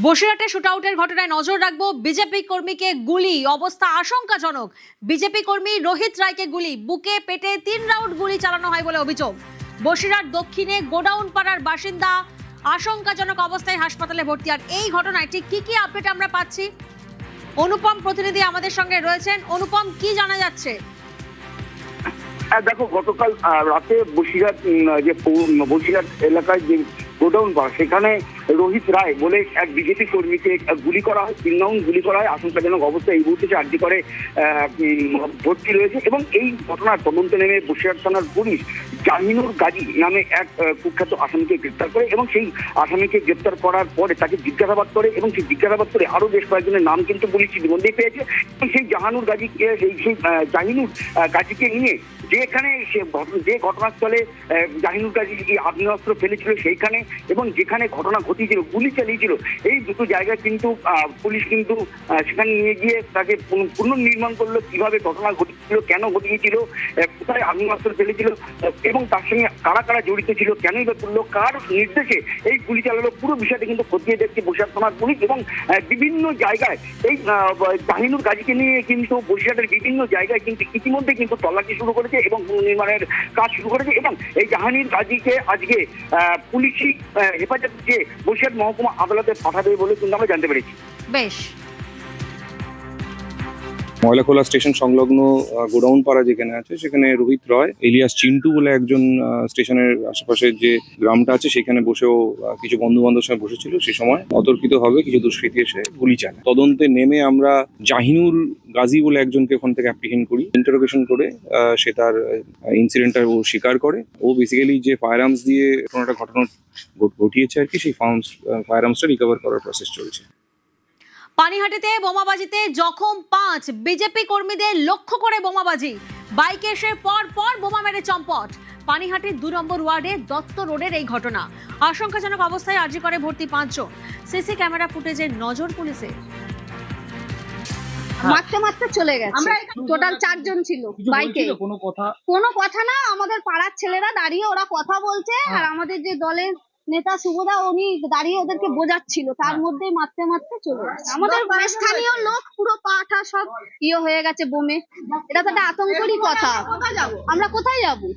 বসিরহাটে শুটআউটের ঘটনায় নজর রাখবো। বিজেপি কর্মীকে গুলি, অবস্থা আশঙ্কাজনক। বিজেপি কর্মী রোহিত রায়কে গুলি, বুকে পেটে 3 রাউন্ড গুলি চালানো হয় বলে অভিযোগ। বসিরহাট দক্ষিণে গোডাউন পাড়ার বাসিন্দা আশঙ্কাজনক অবস্থায় হাসপাতালে ভর্তি। আর এই ঘটনায় ঠিক কি আপডেট আমরা পাচ্ছি, অনুপম প্রতিনিধি আমাদের সঙ্গে রয়েছেন। অনুপম, কি জানা যাচ্ছে? দেখো, গতকাল রাতে বসিরহাট বসিরহাট এলাকায় যে গোডাউন পাড়া, সেখানে রোহিত রায় বলে এক বিজেপি কর্মীকে গুলি করা হয়, 3 রাউন্ড গুলি করা হয়। আশঙ্কাজনক অবস্থায় এই মুহূর্তে আরজি করে ভর্তি রয়েছে। এবং এই ঘটনার তদন্তে নেমে বসিরহাট থানার পুলিশ জাহিনুর গাজী নামে এক কুখ্যাত আসামিকে গ্রেপ্তার করে এবং সেই আসামিকে গ্রেপ্তার করার পরে তাকে জিজ্ঞাসাবাদ করে এবং সেই জিজ্ঞাসাবাদ করে আরো বেশ কয়েকজনের নাম কিন্তু পুলিশ ইতিমধ্যেই পেয়েছে। এবং সেই জাহিনুর গাজীকে নিয়ে যে ঘটনাস্থলে জাহিনুর গাজী আগ্নেয়াস্ত্র ফেলেছিল সেইখানে এবং যেখানে ঘটনা ঘটিয়েছিল, গুলি চালিয়েছিল, এই দুটো জায়গায় কিন্তু পুলিশ কিন্তু সেখানে নিয়ে গিয়ে তাকে পুনর্নির্মাণ করলো। কিভাবে ঘটনা ঘটেছিল, কেন ঘটিয়েছিল, কোথায় আগ্নেয়াস্ত্র ফেলেছিল এবং তার সঙ্গে কারা কারা জড়িত ছিল, কেনই বা করলো, কার নির্দেশে এই গুলি চালালো, পুরো বিষয়টা কিন্তু খতিয়ে দেখছে বসিরহাট থানার পুলিশ। এবং বিভিন্ন জায়গায় এই জাহিনুর গাজীকে নিয়ে কিন্তু বসিরহাটের বিভিন্ন জায়গায় কিন্তু ইতিমধ্যে কিন্তু তল্লাশি শুরু করেছে এবং পুনর্নির্মাণের কাজ শুরু করেছে। এবং এই জাহিনুর গাজীকে আজকে পুলিশি হেফাজতে যে বসিরহাট মহকুমা আদালতে পাঠাবে বলে কিন্তু আমরা জানতে পেরেছি। বেশ, ময়লাখোলা স্টেশন সংলগ্ন গোডাউন পাড়া যেখানে আছে, সেখানে রোহিত রয় এলিয়াস চিন্টু বলে একজন স্টেশনের আশেপাশে যে গ্রামটা আছে সেখানে বসেও কিছু বন্ধু বান্ধবের সঙ্গে বসেছিল। সে সময় অতর্কিতভাবে কিছু দুষ্কৃতী এসে গুলি চালায়। তদন্তে নেমে আমরা জাহিনুর গাজী বলে একজনকে ওখান থেকে অ্যাপ্রিহেন্ড করি। ইন্টারোগেশন করে সে তার ইনসিডেন্টটা ও স্বীকার করে। ও বেসিক্যালি যে ফায়ার আর্মস দিয়ে কোনো একটা ঘটনা ঘটিয়েছে আর কি, সেই ফায়ার আর্মসটা রিকভার করার প্রসেস চলছে। পানিহাটিতে বোমাবাজিতে জখম 5 বিজেপি কর্মীদের লক্ষ্য করে বোমাবাজি, বাইকে এসে পর বোমা মেরে চম্পট। পানিহাটির 2 নম্বর ওয়ার্ডে দত্ত রোডের এই ঘটনা। আশঙ্কাজনক অবস্থায় আরজি করে ভর্তি 5 জন। সিসি ক্যামেরা ফুটেজে নজর পুলিশের। মারতে চলে গেছে। আমরা টোটাল 4 জন ছিল বাইকে। কোনো কথা না, আমাদের পাড়ার ছেলেরা দাঁড়িয়ে ওরা কথা বলছে আর আমাদের যে দলের নেতা শুভদা উনি দাঁড়িয়ে ওদেরকে বোঝাচ্ছিল, তার মধ্যেই মারতে চলে গেছে। আমাদের স্থানীয় লোক পুরো পাঠা সব হয়ে গেছে বোমে। এটা তো একটা আতঙ্কেরই কথা। আমরা কোথায় যাবো?